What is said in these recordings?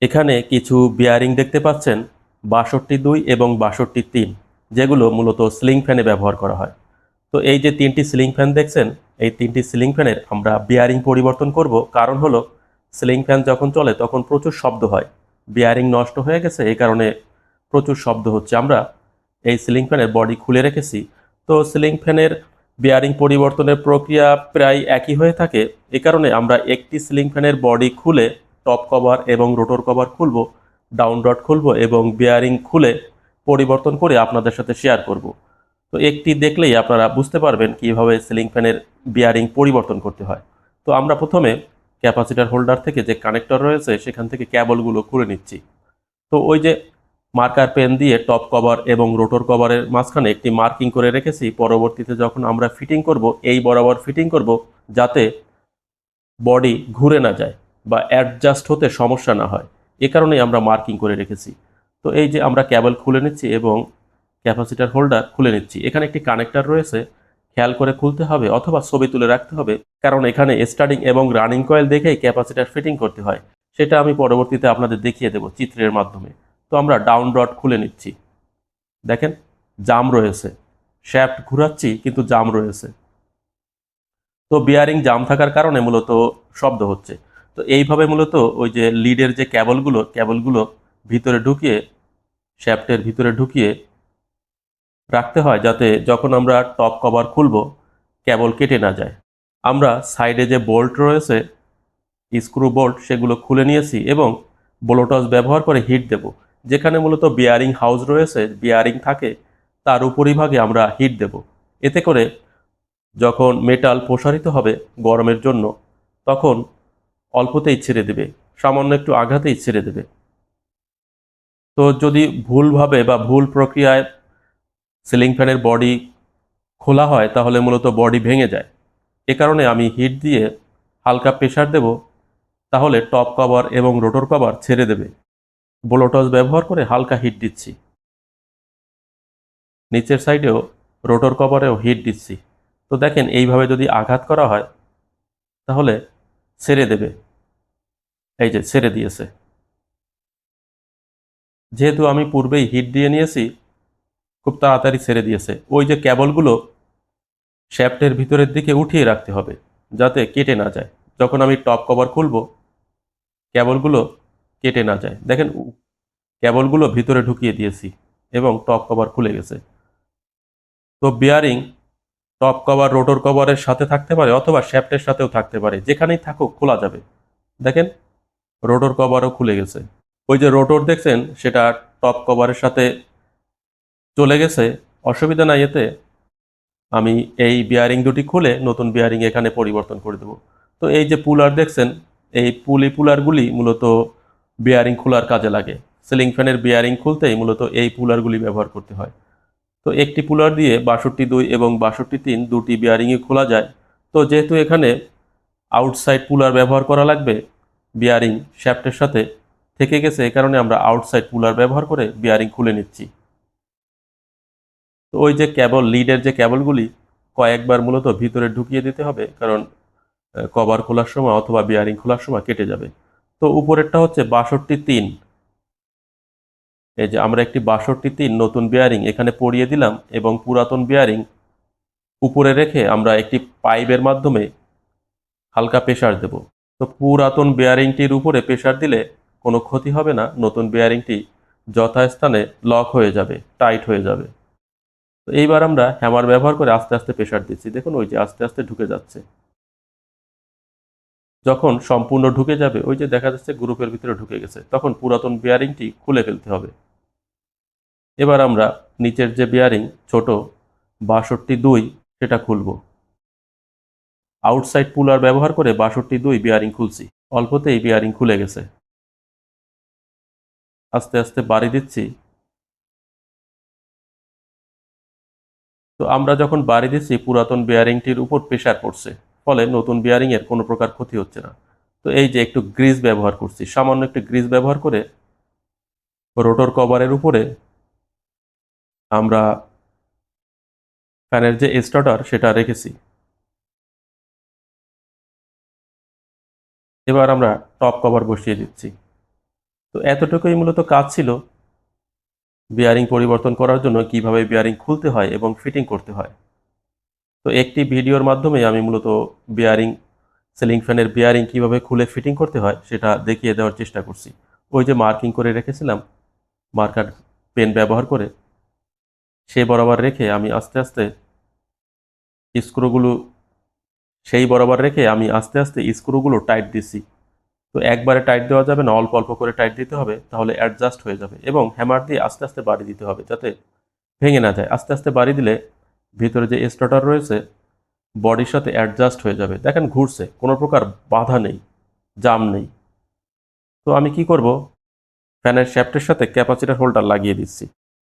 এখানে কিছু বিয়ারিং দেখতে পাচ্ছেন ৬২ এবং ৬২-৩, যেগুলো মূলত সিলিং ফ্যানে ব্যবহার করা হয়। তো এই যে ৩টি সিলিং ফ্যান দেখছেন, এই ৩টি সিলিং ফ্যানের আমরা বিয়ারিং পরিবর্তন করব। কারণ হলো সিলিং ফ্যান যখন চলে তখন প্রচুর শব্দ হয়। বিয়ারিং নষ্ট হয়ে গেছে, এই কারণে প্রচুর শব্দ হচ্ছে। আমরা এই সিলিং ফ্যানের বডি খুলে রেখেছি। তো সিলিং ফ্যানের বিয়ারিং পরিবর্তনের প্রক্রিয়া প্রায় একই হয়ে থাকে। এ কারণে আমরা একটি সিলিং ফ্যানের বডি খুলে টপ কভার এবং রোটর কভার খুলব, ডাউন রড খুলব এবং বিয়ারিং খুলে পরিবর্তন করে আপনাদের সাথে শেয়ার করব। তো একটি দেখলেই আপনারা বুঝতে পারবেন কিভাবে সিলিং ফ্যানের বিয়ারিং পরিবর্তন করতে হয়। তো আমরা প্রথমে ক্যাপাসিটার হোল্ডার থেকে যে কানেক্টর রয়েছে সেখান থেকে কেবলগুলো খুলে নিচ্ছি। তো ওই যে মার্কার পেন দিয়ে টপ কভার এবং রোটর কভারের মাঝখানে একটি মার্কিং করে রেখেছি। পরবর্তীতে যখন আমরা ফিটিং করব, এই বরাবর ফিটিং করব, যাতে বডি ঘুরে না যায় বা অ্যাডজাস্ট হতে সমস্যা না হয়। এ কারণেই আমরা মার্কিং করে রেখেছি। তো এই যে আমরা কেবল খুলে নিচ্ছি এবং ক্যাপাসিটার হোল্ডার খুলে নিচ্ছি। এখানে একটি কানেক্টর রয়েছে, খেয়াল করে খুলতে হবে অথবা ছবি তুলে রাখতে হবে, কারণ এখানে স্টার্টিং এবং রানিং কয়েল দেখেই ক্যাপাসিটার ফিটিং করতে হয়। সেটা আমি পরবর্তীতে আপনাদের দেখিয়ে দেব চিত্রের মাধ্যমে। তো আমরা ডাউন রড খুলে নিচ্ছি। দেখেন, জাম রয়েছে। শ্যাফট ঘুরাচ্ছি কিন্তু জাম রয়েছে। তো বিয়ারিং জাম থাকার কারণে মূলত শব্দ হচ্ছে। তো এইভাবে মূলত ওই যে লিডের যে কেবলগুলো ভিতরে ঢুকিয়ে, শ্যাফটের ভিতরে ঢুকিয়ে রাখতে হয়, যাতে যখন আমরা টপ কভার খুলব কেবল কেটে না যায়। আমরা সাইডে যে বোল্ট রয়েছে, স্ক্রু বোল্ট, সেগুলো খুলে নিয়েছি এবং ব্লোটস ব্যবহার করে হিট দেব। যেখানে মূলত বিয়ারিং হাউস রয়েছে, বিয়ারিং থাকে, তার উপরিভাগে আমরা হিট দেব। এতে করে যখন মেটাল প্রসারিত হবে গরমের জন্য, তখন অল্পতেই ছেড়ে দেবে, সামান্য একটু আঘাতেই ছেড়ে দেবে। তো যদি ভুলভাবে বা ভুল প্রক্রিয়ায় সিলিং ফ্যানের বডি খোলা হয়, তাহলে মূলত বডি ভেঙে যায়। এ কারণে আমি হিট দিয়ে হালকা প্রেসার দেব, তাহলে টপ কভার এবং রোটর কভার ছেড়ে দেবে। ব্লোটস ব্যবহার করে হালকা হিট দিচ্ছি। নিচের সাইডেও রোটর কভারেও হিট দিচ্ছি। তো দেখেন, এইভাবে যদি আঘাত করা হয় তাহলে ছেড়ে দেবে। এই যে ছেড়ে দিয়েছে। যেহেতু আমি পূর্বেই হিট দিয়ে নিয়েছি, খুব তাড়াতাড়ি ছেড়ে দিয়েছে। ওই যে কেবলগুলো শ্যাফটের ভিতরের দিকে উঠিয়ে রাখতে হবে, যাতে কেটে না যায়। যখন আমি টপ কভার খুলব, কেবলগুলো কেটে না যায়। দেখেন, কেবলগুলো ভিতরে ঢুকিয়ে দিয়েছি এবং টপ কভার খুলে গেছে। তো বিয়ারিং টপ কভার রোটর কভারের সাথে থাকতে পারে অথবা শ্যাফটের সাথেও থাকতে পারে, যেখানেই থাকুক খোলা যাবে। দেখেন, রোটর কভারও খুলে গেছে। ওই যে রোটর দেখছেন, সেটা টপ কভারের সাথে চলে গেছে, অসুবিধা নাই এতে। আমি এই বিয়ারিং দুটি খুলে নতুন বিয়ারিং এখানে পরিবর্তন করে দেব। তো এই যে পুলার দেখছেন, এই পুলারগুলি মূলত বিয়ারিং খোলার কাজে লাগে। সিলিং ফ্যানের বিয়ারিং খুলতেই মূলত এই পুলারগুলি ব্যবহার করতে হয়। তো একটি পুলার দিয়ে ৬২ এবং ৬২-৩ দুটি বিয়ারিংই খোলা যায়। তো যেহেতু এখানে আউটসাইড পুলার ব্যবহার করা লাগবে, বিয়ারিং শ্যাফটের সাথে থেকে গেছে, এ কারণে আমরা আউটসাইড পুলার ব্যবহার করে বিয়ারিং খুলে নিচ্ছি। তো ওই যে কেবল, লিডের যে কেবলগুলি কয়েকবার মূলত ভিতরে ঢুকিয়ে দিতে হবে, কারণ কভার খোলার সময় অথবা বিয়ারিং খোলার সময় কেটে যাবে। তো উপরেরটা হচ্ছে ৬২-৩। এই যে আমরা একটি ৬২-৩ নতুন বিয়ারিং এখানে পরিয়ে দিলাম এবং পুরাতন বিয়ারিং উপরে রেখে আমরা একটি পাইপের মাধ্যমে হালকা প্রেসার দেব। তো পুরাতন বেয়ারিংটির উপরে প্রেসার দিলে কোনো ক্ষতি হবে না, নতুন বেয়ারিংটি যথাস্থানে লক হয়ে যাবে, টাইট হয়ে যাবে। তো এইবার আমরা হ্যামার ব্যবহার করে আস্তে আস্তে প্রেসার দিচ্ছি। দেখুন, ওই যে আস্তে আস্তে ঢুকে যাচ্ছে। যখন সম্পূর্ণ ঢুকে যাবে, ওই যে দেখা যাচ্ছে গ্রুপের ভিতরে ঢুকে গেছে, তখন পুরাতন বেয়ারিংটি খুলে ফেলতে হবে। এবার আমরা নিচের যে বেয়ারিং ছোট ৬২, সেটা খুলব। আউটসাইড পুলার ব্যবহার করে ৬২ বিয়ারিং খুলছি। অল্পতেই বিয়ারিং খুলে গেছে। আস্তে আস্তে বাড়ি দিচ্ছি। তো আমরা যখন বাড়ি দিচ্ছি, পুরাতন বিয়ারিংটির উপর প্রেসার পড়ছে, ফলে নতুন বিয়ারিংয়ের কোনো প্রকার ক্ষতি হচ্ছে না। তো এই যে একটু গ্রিজ ব্যবহার করছি, সামান্য একটু গ্রিজ ব্যবহার করে রোটর কভারের উপরে আমরা ফ্যানের যে স্টার্টার সেটা রেখেছি। এবার আমরা টপ কভার বসিয়ে দিচ্ছি। তো এতটুকুই মূলত কাজ ছিল বিয়ারিং পরিবর্তন করার জন্য, কিভাবে বিয়ারিং খুলতে হয় এবং ফিটিং করতে হয়। তো একটি ভিডিওর মাধ্যমে আমি মূলত বিয়ারিং, সিলিং ফ্যানের বিয়ারিং কিভাবে খুলে ফিটিং করতে হয় সেটা দেখিয়ে দেওয়ার চেষ্টা করছি। ওই যে মার্কিং করে রেখেছিলাম মার্কার পেন ব্যবহার করে, সেই বরাবর রেখে আমি আস্তে আস্তে স্ক্রুগুলো স্ক্রুগুলো টাইট দিছি। তো একবারে টাইট দেওয়া যাবে না, অল্প অল্প করে টাইট দিতে হবে, তাহলে অ্যাডজাস্ট হয়ে যাবে। এবং হ্যামার দিয়ে আস্তে আস্তে বাড়ি দিতে হবে যাতে ভেঙে না যায়। আস্তে আস্তে বাড়ি দিলে ভিতরে যে স্টার্টার রয়েছে বডির সাথে অ্যাডজাস্ট হয়ে যাবে। দেখেন ঘুরছে, কোনো প্রকার বাধা নেই, জাম নেই। তো আমি কি করব, ফ্যানের শ্যাফটের সাথে ক্যাপাসিটর হোল্ডার লাগিয়ে দিচ্ছি।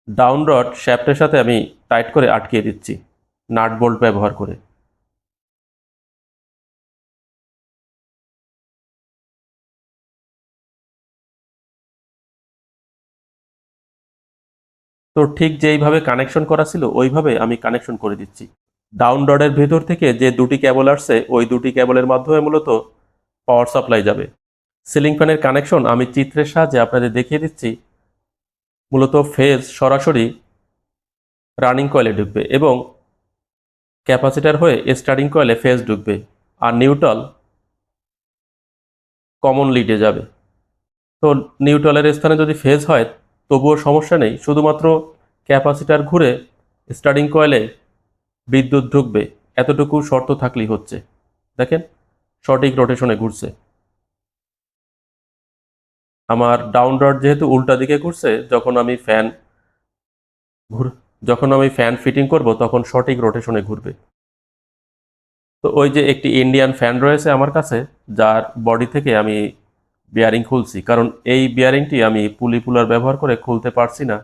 ডাউন রড শ্যাফটের সাথে আমি টাইট করে আটকিয়ে দিচ্ছি নাট বোল্ট ব্যবহার করে। তো ঠিক যেইভাবে কানেকশন করা ছিল ওইভাবে আমি কানেকশন করে দিচ্ছি। ডাউন রডের ভেতর থেকে যে দুটি কেবল আসছে ওই দুটি কেবলের মাধ্যমে মূলত পাওয়ার সাপ্লাই যাবে। সিলিং ফ্যানের কানেকশন আমি চিত্রের সাহায্যে আপনাদের দেখিয়ে দিচ্ছি। মূলত ফেজ সরাসরি রানিং কয়েলে ঢুকবে এবং ক্যাপাসিটার হয়ে স্টার্টিং কয়েলে ফেজ ঢুকবে, আর নিউট্রাল কমন লিডে যাবে। তো নিউট্রালের স্থানে যদি ফেজ হয় তবুও সমস্যা নেই, শুধুমাত্র ক্যাপাসিটার ঘুরে স্টার্টিং কয়েলে বিদ্যুৎ ঢুকবে, এতটুকু শর্ত থাকলেই হচ্ছে। দেখেন সঠিক রোটেশনে ঘুরছে। আমার ডাউন রড যেহেতু উল্টা দিকে ঘুরছে, ঘুর যখন আমি ফ্যান ফিটিং করব তখন সঠিক রোটেশনে ঘুরবে। তো ওই যে একটি ইন্ডিয়ান ফ্যান রয়েছে আমার কাছে, যার বডি থেকে আমি বিয়ারিং খুলছি, কারণ এই বিয়ারিংটি আমি পুলি পুলার ব্যবহার করে খুলতে পারছি না।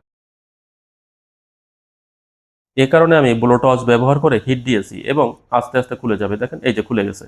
এ কারণে আমি ব্লো টর্চ ব্যবহার করে হিট দিয়েছি এবং আস্তে আস্তে খুলে যাবে। দেখেন এই যে খুলে গেছে।